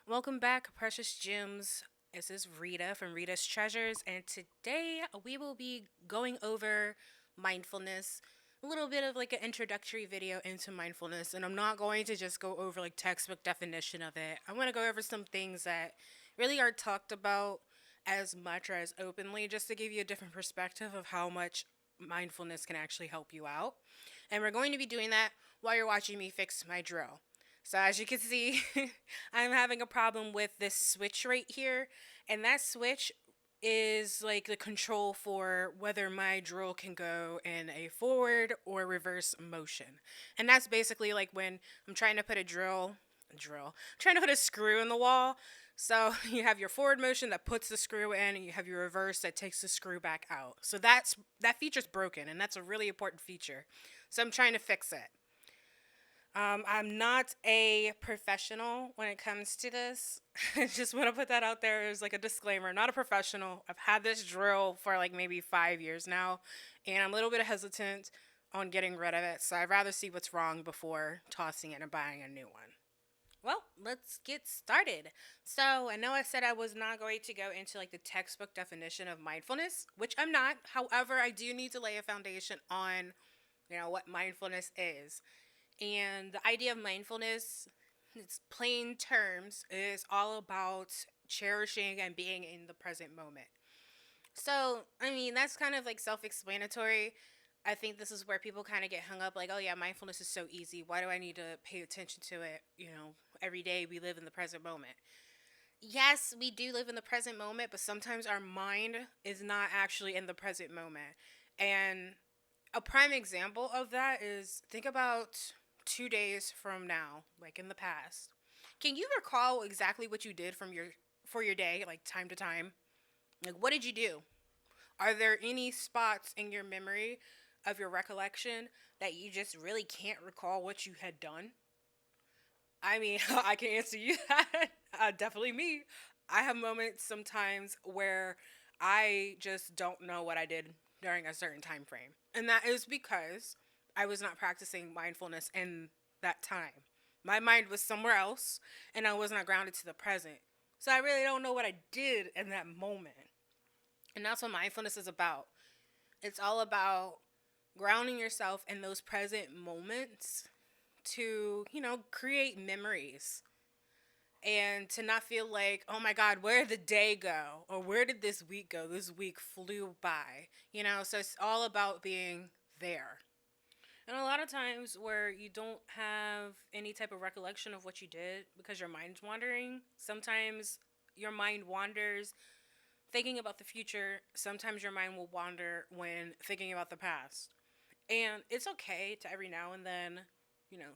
Welcome back, precious gems. This is Rita from Rita's Treasures, and today we will be going over mindfulness, a little bit of like an introductory video into mindfulness. And I'm not going to just go over like textbook definition of it. I want to go over some things that really are talked about as much or as openly, just to give you a different perspective of how much mindfulness can actually help you out. And we're going to be doing that while you're watching me fix my drill. So as you can see, I'm having a problem with this switch right here. And that switch is like the control for whether my drill can go in a forward or reverse motion. And that's basically like when I'm trying to put trying to put a screw in the wall. So you have your forward motion that puts the screw in, and you have your reverse that takes the screw back out. So that feature's broken, and that's a really important feature. So I'm trying to fix it. I'm not a professional when it comes to this. I just want to put that out there as like a disclaimer. Not a professional. I've had this drill for like maybe 5 years now, and I'm a little bit hesitant on getting rid of it. So I'd rather see what's wrong before tossing it and buying a new one. Well, let's get started. So, I know I said I was not going to go into like the textbook definition of mindfulness, which I'm not. However, I do need to lay a foundation on, what mindfulness is. And the idea of mindfulness, its plain terms, is all about cherishing and being in the present moment. So, I mean, that's kind of like self explanatory. I think this is where people kind of get hung up like, oh, yeah, mindfulness is so easy. Why do I need to pay attention to it? Every day we live in the present moment. Yes, we do live in the present moment, but sometimes our mind is not actually in the present moment. And a prime example of that is think about 2 days from now, like in the past. Can you recall exactly what you did for your day, like time to time? Like what did you do? Are there any spots in your memory of your recollection that you just really can't recall what you had done? I mean, I can answer you that. Definitely me. I have moments sometimes where I just don't know what I did during a certain time frame. And that is because I was not practicing mindfulness in that time. My mind was somewhere else and I was not grounded to the present. So I really don't know what I did in that moment. And that's what mindfulness is about. It's all about grounding yourself in those present moments to, create memories and to not feel like, oh my God, where did the day go? Or where did this week go? This week flew by, So it's all about being there. And a lot of times where you don't have any type of recollection of what you did because your mind's wandering, sometimes your mind wanders thinking about the future. Sometimes your mind will wander when thinking about the past. And it's okay to every now and then,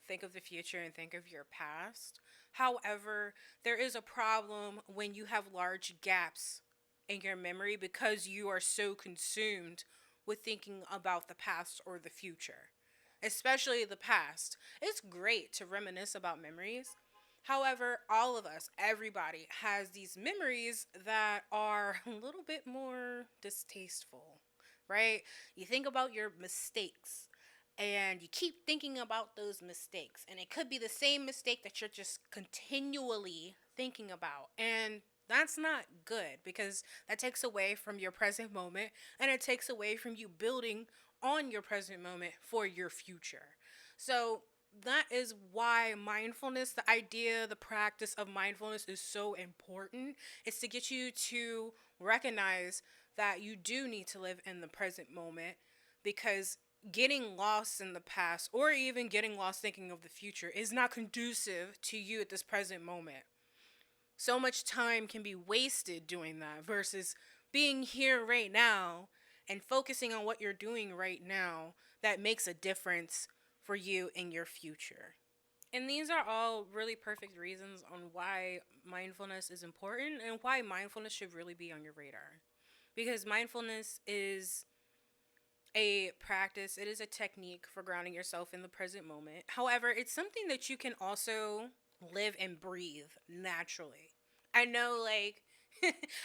think of the future and think of your past. However, there is a problem when you have large gaps in your memory because you are so consumed with thinking about the past or the future, especially the past. It's great to reminisce about memories. However, all of us, everybody, has these memories that are a little bit more distasteful, right? You think about your mistakes and you keep thinking about those mistakes, and it could be the same mistake that you're just continually thinking about. And that's not good because that takes away from your present moment and it takes away from you building on your present moment for your future. So, that is why mindfulness, the idea, the practice of mindfulness is so important. It's to get you to recognize that you do need to live in the present moment because getting lost in the past or even getting lost thinking of the future is not conducive to you at this present moment. So much time can be wasted doing that versus being here right now and focusing on what you're doing right now that makes a difference for you in your future. And these are all really perfect reasons on why mindfulness is important and why mindfulness should really be on your radar. Because mindfulness is a practice, it is a technique for grounding yourself in the present moment. However, it's something that you can also live and breathe naturally. I know, like,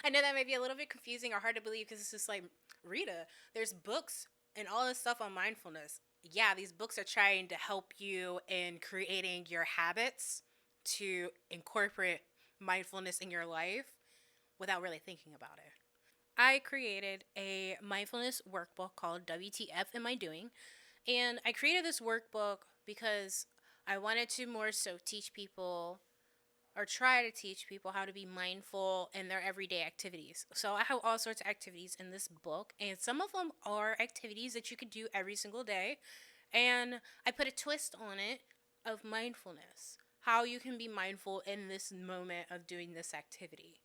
I know that may be a little bit confusing or hard to believe because it's just like, Rita, there's books and all this stuff on mindfulness. Yeah, these books are trying to help you in creating your habits to incorporate mindfulness in your life without really thinking about it. I created a mindfulness workbook called WTF Am I Doing? And I created this workbook because I wanted to more so teach people or try to teach people how to be mindful in their everyday activities. So I have all sorts of activities in this book, and some of them are activities that you could do every single day. And I put a twist on it of mindfulness, how you can be mindful in this moment of doing this activity.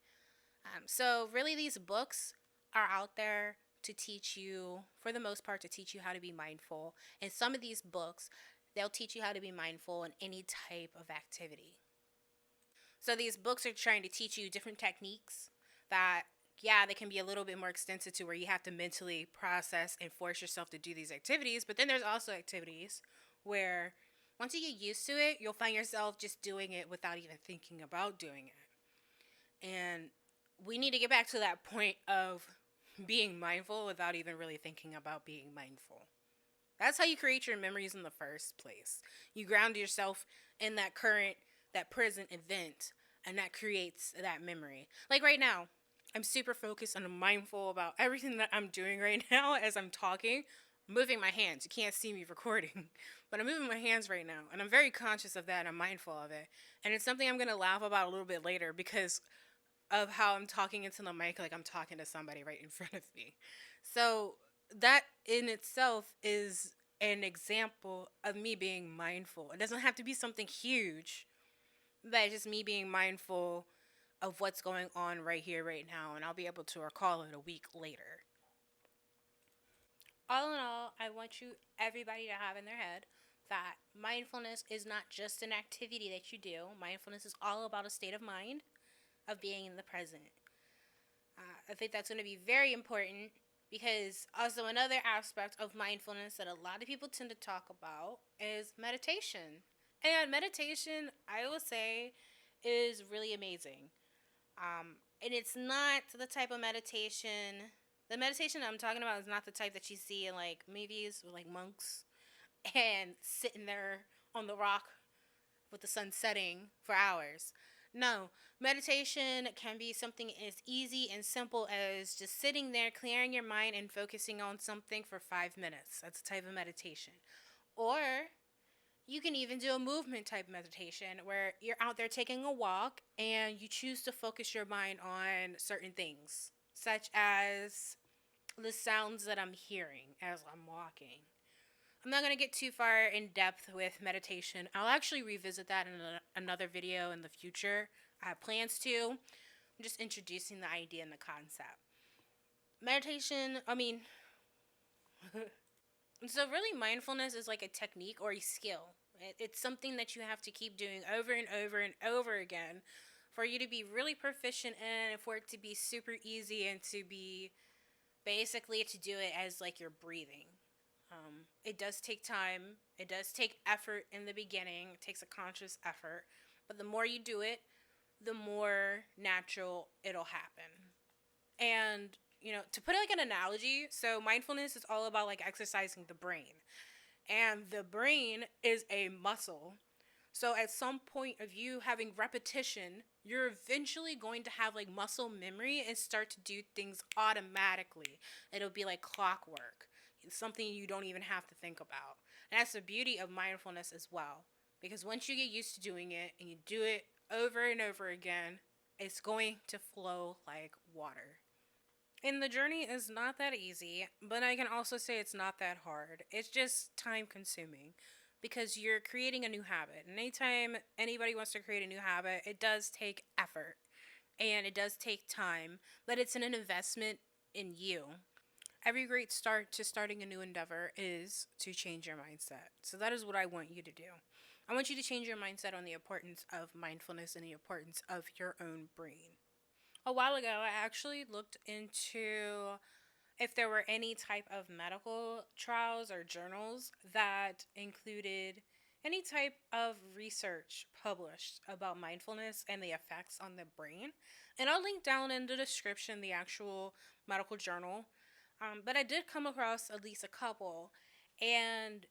So, really, these books are out there to teach you, for the most part, to teach you how to be mindful. And some of these books, they'll teach you how to be mindful in any type of activity. So these books are trying to teach you different techniques that, yeah, they can be a little bit more extensive to where you have to mentally process and force yourself to do these activities. But then there's also activities where once you get used to it, you'll find yourself just doing it without even thinking about doing it. And we need to get back to that point of being mindful without even really thinking about being mindful. That's how you create your memories in the first place. You ground yourself in that present event, and that creates that memory. Like right now, I'm super focused and I'm mindful about everything that I'm doing right now as I'm talking. I'm moving my hands. You can't see me recording, but I'm moving my hands right now, and I'm very conscious of that. And I'm mindful of it, and it's something I'm gonna laugh about a little bit later because of how I'm talking into the mic like I'm talking to somebody right in front of me. So that in itself is an example of me being mindful. It doesn't have to be something huge, but it's just me being mindful of what's going on right here, right now, and I'll be able to recall it a week later. All in all, I want everybody to have in their head that mindfulness is not just an activity that you do. Mindfulness is all about a state of mind of being in the present. I think that's going to be very important because also another aspect of mindfulness that a lot of people tend to talk about is meditation. And meditation, I will say, is really amazing. And it's not the type of meditation. The meditation I'm talking about is not the type that you see in like movies with like monks and sitting there on the rock with the sun setting for hours. No, meditation can be something as easy and simple as just sitting there, clearing your mind, and focusing on something for 5 minutes. That's a type of meditation. Or you can even do a movement type meditation where you're out there taking a walk and you choose to focus your mind on certain things, such as the sounds that I'm hearing as I'm walking. I'm not going to get too far in depth with meditation. I'll actually revisit that in another video in the future. I have plans to. I'm just introducing the idea and the concept. Meditation, I mean, so really mindfulness is like a technique or a skill. It's something that you have to keep doing over and over and over again for you to be really proficient in and for it to be super easy and to be basically to do it as like you're breathing. It does take time. It does take effort in the beginning. It takes a conscious effort. But the more you do it, the more natural it'll happen. And, to put it like an analogy, so mindfulness is all about like exercising the brain. And the brain is a muscle. So at some point of you having repetition, you're eventually going to have like muscle memory and start to do things automatically. It'll be like clockwork. It's something you don't even have to think about. And that's the beauty of mindfulness as well. Because once you get used to doing it and you do it over and over again, it's going to flow like water. And the journey is not that easy, but I can also say it's not that hard. It's just time consuming because you're creating a new habit. And anytime anybody wants to create a new habit, it does take effort and it does take time, but it's an investment in you. Every great start to starting a new endeavor is to change your mindset. So that is what I want you to do. I want you to change your mindset on the importance of mindfulness and the importance of your own brain. A while ago, I actually looked into if there were any type of medical trials or journals that included any type of research published about mindfulness and the effects on the brain. And I'll link down in the description the actual medical journal. But I did come across at least a couple, and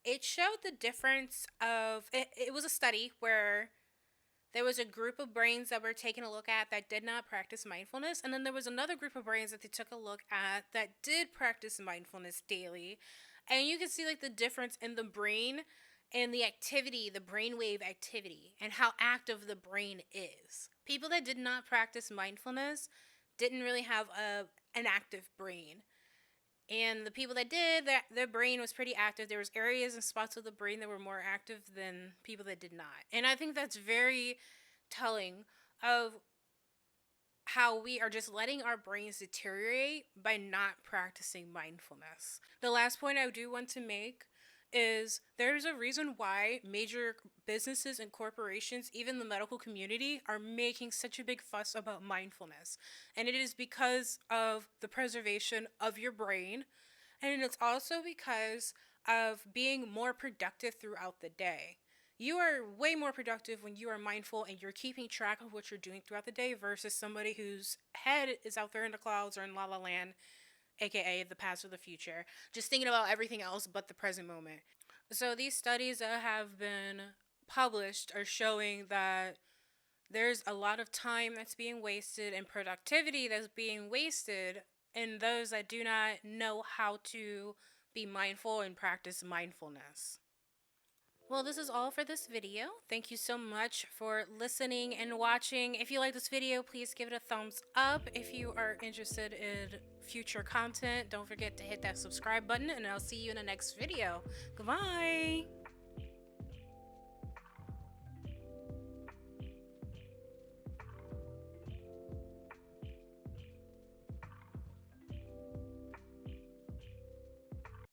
it showed the difference of it was a study where There was a group of brains that were taken a look at that did not practice mindfulness. And then there was another group of brains that they took a look at that did practice mindfulness daily. And you can see like the difference in the brain and the activity, the brainwave activity, and how active the brain is. People that did not practice mindfulness didn't really have an active brain. And the people that did, that their brain was pretty active. There was areas and spots of the brain that were more active than people that did not. And I think that's very telling of how we are just letting our brains deteriorate by not practicing mindfulness. The last point I do want to make is there's a reason why major businesses and corporations, even the medical community, are making such a big fuss about mindfulness. And it is because of the preservation of your brain. And it's also because of being more productive throughout the day. You are way more productive when you are mindful and you're keeping track of what you're doing throughout the day versus somebody whose head is out there in the clouds or in la la land, aka the past or the future, just thinking about everything else but the present moment. So these studies that have been published are showing that there's a lot of time that's being wasted and productivity that's being wasted in those that do not know how to be mindful and practice mindfulness. Well, this is all for this video. Thank you so much for listening and watching. If you like this video, please give it a thumbs up. If you are interested in future content, don't forget to hit that subscribe button, and I'll see you in the next video. Goodbye.